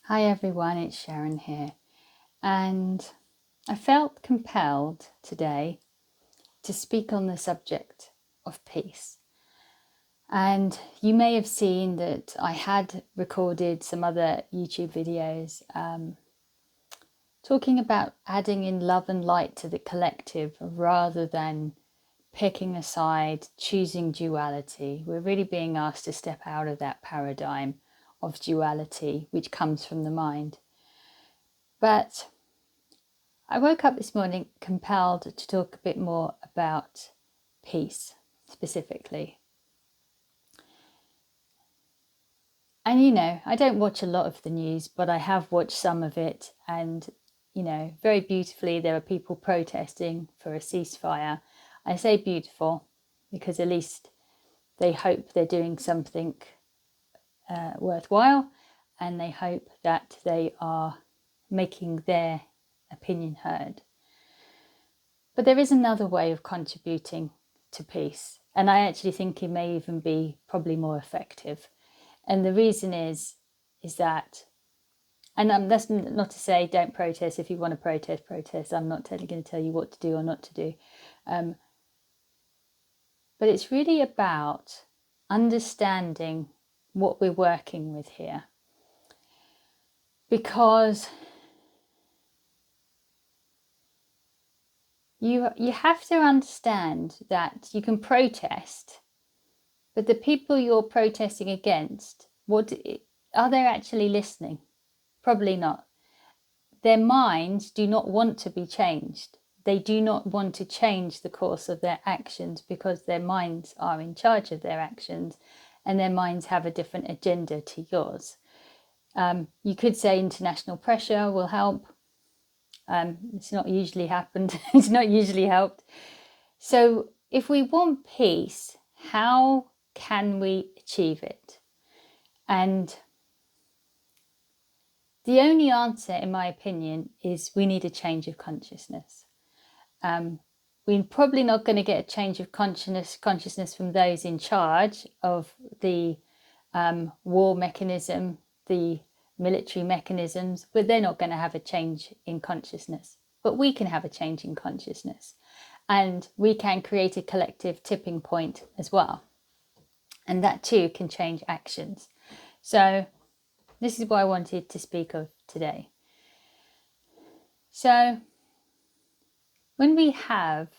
Hi everyone, it's Sharon here, and I felt compelled today to speak on the subject of peace. And you may have seen that I had recorded some other YouTube videos talking about adding in love and light to the collective rather than picking a side, choosing duality. We're really being asked to step out of that paradigm of duality which comes from the mind. But I woke up this morning compelled to talk a bit more about peace specifically. And I don't watch a lot of the news, but I have watched some of it. And, very beautifully, there are people protesting for a ceasefire. I say beautiful because at least they hope they're doing something worthwhile, and they hope that they are making their opinion heard. But there is another way of contributing to peace, and I actually think it may even be probably more effective. And the reason is that, and that's not to say don't protest. If you want to protest. I'm not going to tell you what to do or not to do. But it's really about understanding what we're working with here. Because you have to understand that you can protest, but the people you're protesting against, are they actually listening? Probably not. Their minds do not want to be changed. They do not want to change the course of their actions because their minds are in charge of their actions and their minds have a different agenda to yours. You could say international pressure will help. It's not usually happened. It's not usually helped. So if we want peace, how can we achieve it? And the only answer, in my opinion, is we need a change of consciousness. We're probably not going to get a change of consciousness from those in charge of the war mechanism, the military mechanisms, but they're not going to have a change in consciousness. But we can have a change in consciousness, and we can create a collective tipping point as well. And that too can change actions. So this is what I wanted to speak of today. So when we have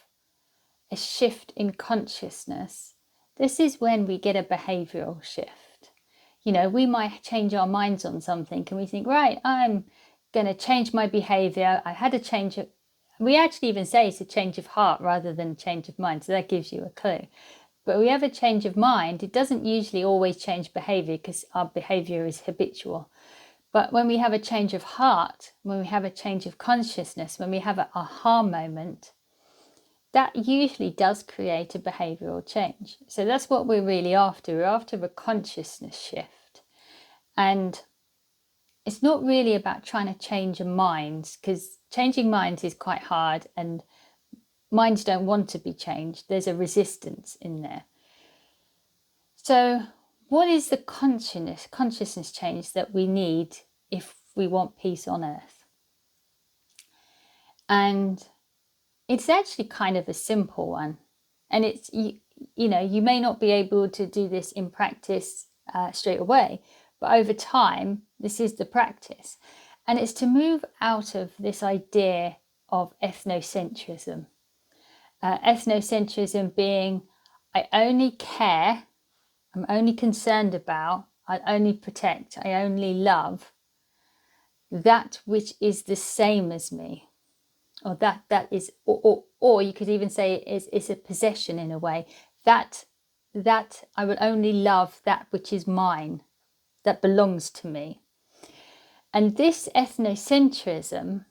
a shift in consciousness, this is when we get a behavioral shift. We might change our minds on something and we think, right, I'm going to change my behavior. I had a change of, we actually even say it's a change of heart rather than a change of mind. So that gives you a clue. But we have a change of mind. It doesn't usually always change behavior because our behavior is habitual. But when we have a change of heart, when we have a change of consciousness, when we have an aha moment, that usually does create a behavioural change. So that's what we're really after. We're after a consciousness shift. And it's not really about trying to change a mind, because changing minds is quite hard and minds don't want to be changed. There's a resistance in there. So what is the consciousness change that we need if we want peace on earth? And it's actually kind of a simple one. And it's, you may not be able to do this in practice straight away, but over time, this is the practice. And it's to move out of this idea of ethnocentrism. Ethnocentrism being, I only care, I'm only concerned about, I only protect, I only love that which is the same as me. Or that is, or you could even say it's a possession in a way, that I will only love that which is mine, that belongs to me. And this ethnocentrism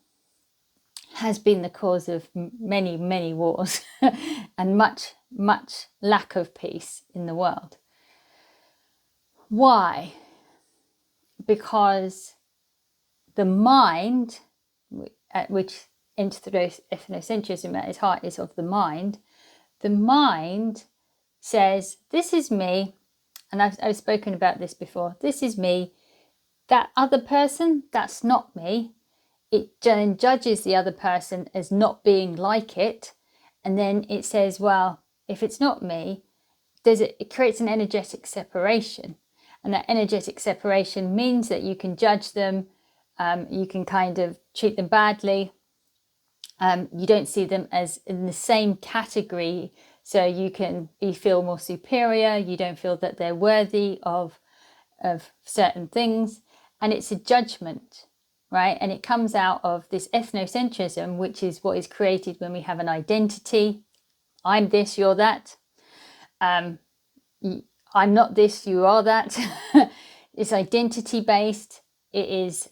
has been the cause of many, many wars and much, much lack of peace in the world. Why? Because the mind, which ethnocentrism at its heart is of the mind says, this is me, and I've spoken about this before, this is me, that other person, that's not me. It then judges the other person as not being like it. And then it says, well, if it's not me, it creates an energetic separation. And that energetic separation means that you can judge them, you can kind of treat them badly. You don't see them as in the same category, so you can feel more superior. You don't feel that they're worthy of certain things, and it's a judgment, right? And it comes out of this ethnocentrism, which is what is created when we have an identity. I'm this, you're that. I'm not this, you are that. It's identity based. It is,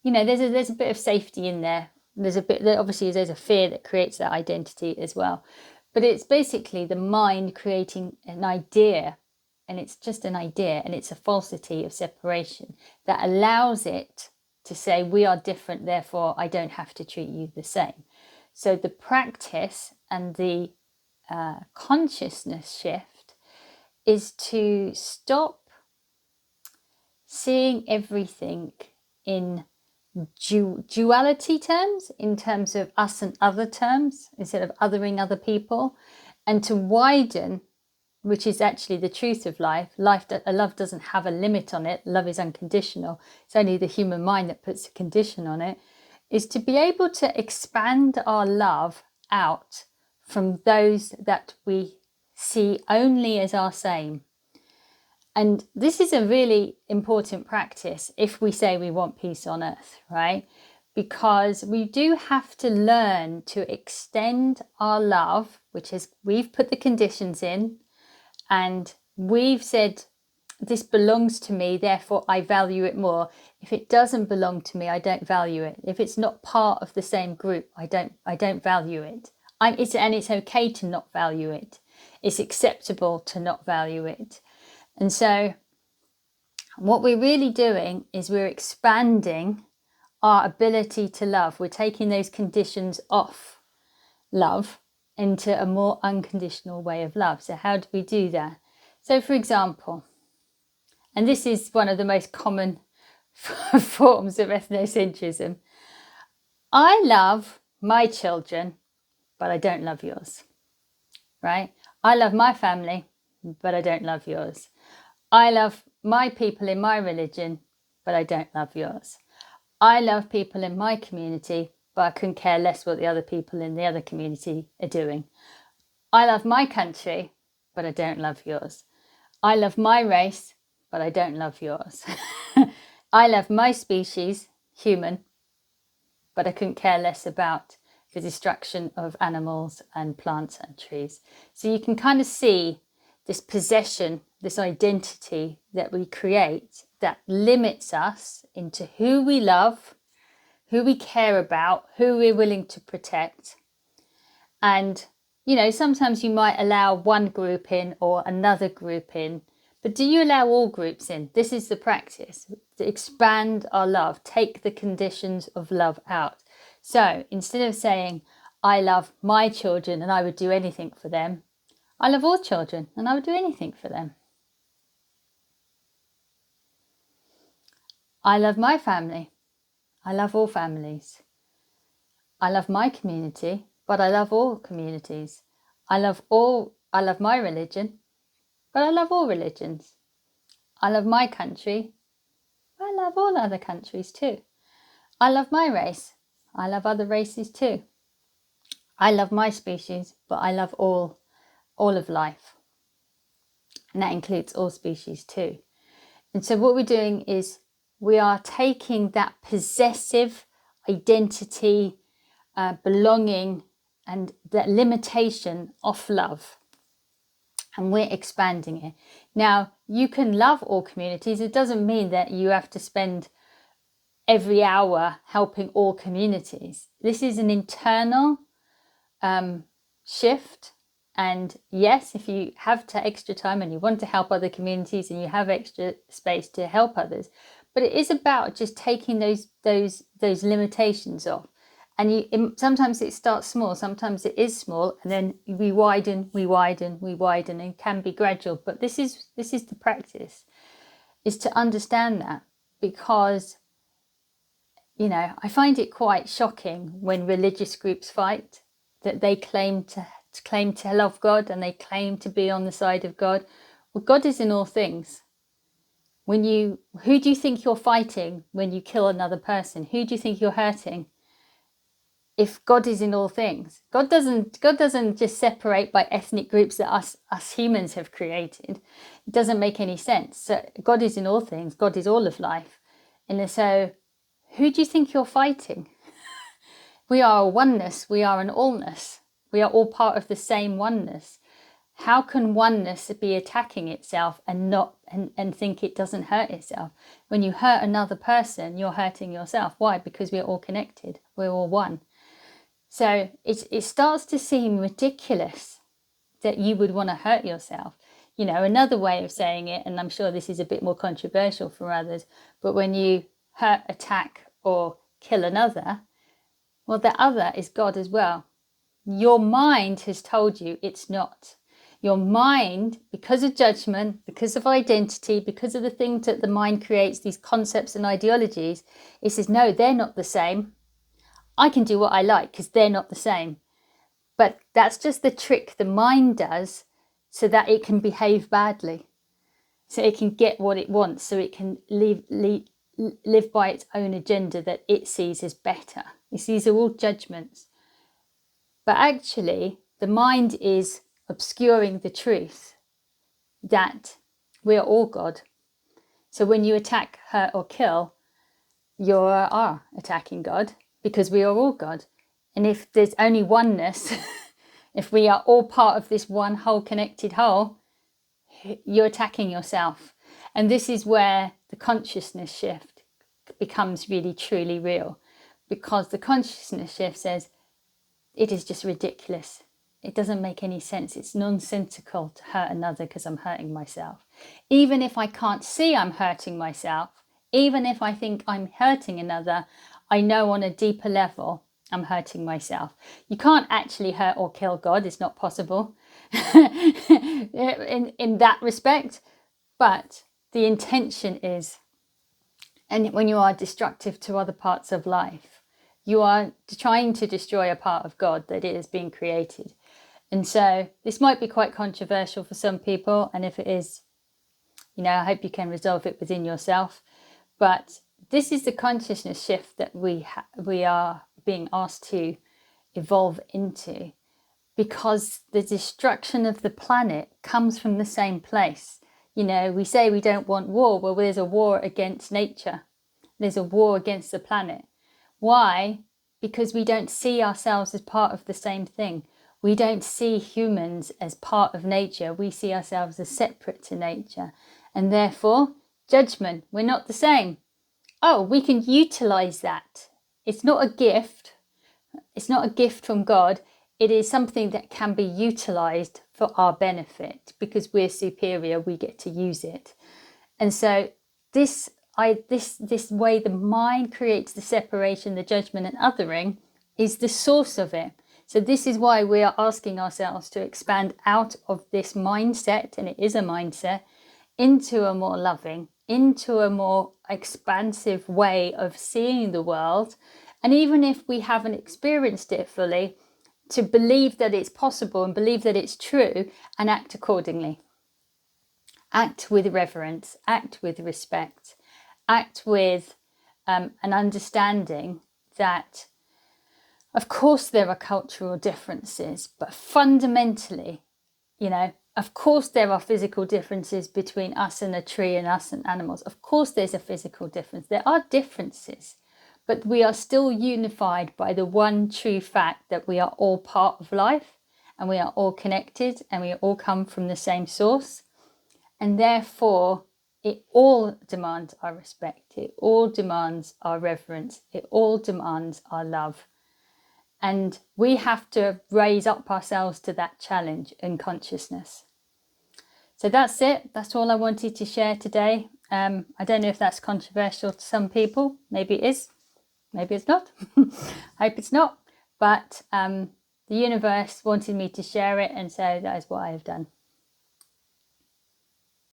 there's a bit of safety in there. There's a fear that creates that identity as well. But it's basically the mind creating an idea, and it's just an idea, and it's a falsity of separation that allows it to say we are different, therefore I don't have to treat you the same. So the practice and the consciousness shift is to stop seeing everything in duality terms, in terms of us and other terms, instead of othering other people, and to widen, which is actually the truth of life. Love doesn't have a limit on it. Love is unconditional. It's only the human mind that puts a condition on it. Is to be able to expand our love out from those that we see only as our same. And this is a really important practice if we say we want peace on earth, right? Because we do have to learn to extend our love, which is we've put the conditions in, and we've said this belongs to me, therefore I value it more. If it doesn't belong to me, I don't value it. If it's not part of the same group, I don't value it. It's okay to not value it. It's acceptable to not value it. And so what we're really doing is we're expanding our ability to love. We're taking those conditions off love into a more unconditional way of love. So how do we do that? So for example, and this is one of the most common forms of ethnocentrism, I love my children, but I don't love yours, right? I love my family, but I don't love yours. I love my people in my religion, but I don't love yours. I love people in my community, but I couldn't care less what the other people in the other community are doing. I love my country, but I don't love yours. I love my race, but I don't love yours. I love my species, human, but I couldn't care less about the destruction of animals and plants and trees. So you can kind of see this possession, this identity that we create that limits us into who we love, who we care about, who we're willing to protect. And, sometimes you might allow one group in or another group in, but do you allow all groups in? This is the practice, to expand our love, take the conditions of love out. So instead of saying, I love my children and I would do anything for them, I love all children and I would do anything for them. I love my family. I love all families. I love my community, but I love all communities. I love my religion, but I love all religions. I love my country. I love all other countries too. I love my race. I love other races too. I love my species, but I love all of life. And that includes all species too. And so what we're doing is we are taking that possessive identity, belonging, and that limitation off love, and we're expanding it. Now, you can love all communities. It doesn't mean that you have to spend every hour helping all communities. This is an internal shift. And yes, if you have extra time and you want to help other communities and you have extra space to help others, but it is about just taking those limitations off And sometimes it starts small, sometimes it is small, and then we widen, and it can be gradual. But this is the practice, is to understand that, because, I find it quite shocking when religious groups fight, that they claim to love God and they claim to be on the side of God. Well, God is in all things. Who do you think you're fighting when you kill another person? Who do you think you're hurting? If God is in all things, God doesn't just separate by ethnic groups that us humans have created. It doesn't make any sense. So God is in all things. God is all of life. And so who do you think you're fighting? We are a oneness. We are an allness. We are all part of the same oneness. How can oneness be attacking itself and think it doesn't hurt itself? When you hurt another person, you're hurting yourself. Why? Because we're all connected. We're all one. So it starts to seem ridiculous that you would want to hurt yourself. Another way of saying it, and I'm sure this is a bit more controversial for others, but when you hurt, attack, or kill another, well, the other is God as well. Your mind has told you it's not. Your mind, because of judgment, because of identity, because of the things that the mind creates, these concepts and ideologies, it says, no, they're not the same. I can do what I like because they're not the same. But that's just the trick the mind does so that it can behave badly. So it can get what it wants. So it can live by its own agenda that it sees as better. These are all judgments. But actually, the mind is obscuring the truth that we are all God. So when you attack, hurt, or kill, you are attacking God, because we are all God. And if there's only oneness, if we are all part of this one whole connected whole, you're attacking yourself. And this is where the consciousness shift becomes really, truly real, because the consciousness shift says, it is just ridiculous. It doesn't make any sense. It's nonsensical to hurt another because I'm hurting myself. Even if I can't see I'm hurting myself, even if I think I'm hurting another, I know on a deeper level I'm hurting myself. You can't actually hurt or kill God. It's not possible in that respect. But the intention is, and when you are destructive to other parts of life, you are trying to destroy a part of God that it has been created. And so this might be quite controversial for some people. And if it is, I hope you can resolve it within yourself. But this is the consciousness shift that we are being asked to evolve into, because the destruction of the planet comes from the same place. We say we don't want war. Well, there's a war against nature. There's a war against the planet. Why? Because we don't see ourselves as part of the same thing. We don't see humans as part of nature. We see ourselves as separate to nature. And therefore, judgment, we're not the same. Oh, we can utilize that. It's not a gift. It's not a gift from God. It is something that can be utilized for our benefit. Because we're superior, we get to use it. And so this way the mind creates the separation, the judgment and othering is the source of it. So this is why we are asking ourselves to expand out of this mindset, and it is a mindset, into a more loving, into a more expansive way of seeing the world. And even if we haven't experienced it fully, to believe that it's possible and believe that it's true and act accordingly. Act with reverence, act with respect, act with an understanding that, of course, there are cultural differences, but fundamentally, of course, there are physical differences between us and a tree and us and animals. Of course, there's a physical difference. There are differences, but we are still unified by the one true fact that we are all part of life and we are all connected and we all come from the same source. And therefore, it all demands our respect. It all demands our reverence. It all demands our love. And we have to raise up ourselves to that challenge in consciousness. So that's it. That's all I wanted to share today. I don't know if that's controversial to some people. Maybe it is. Maybe it's not. I hope it's not. But the universe wanted me to share it, and so that is what I have done.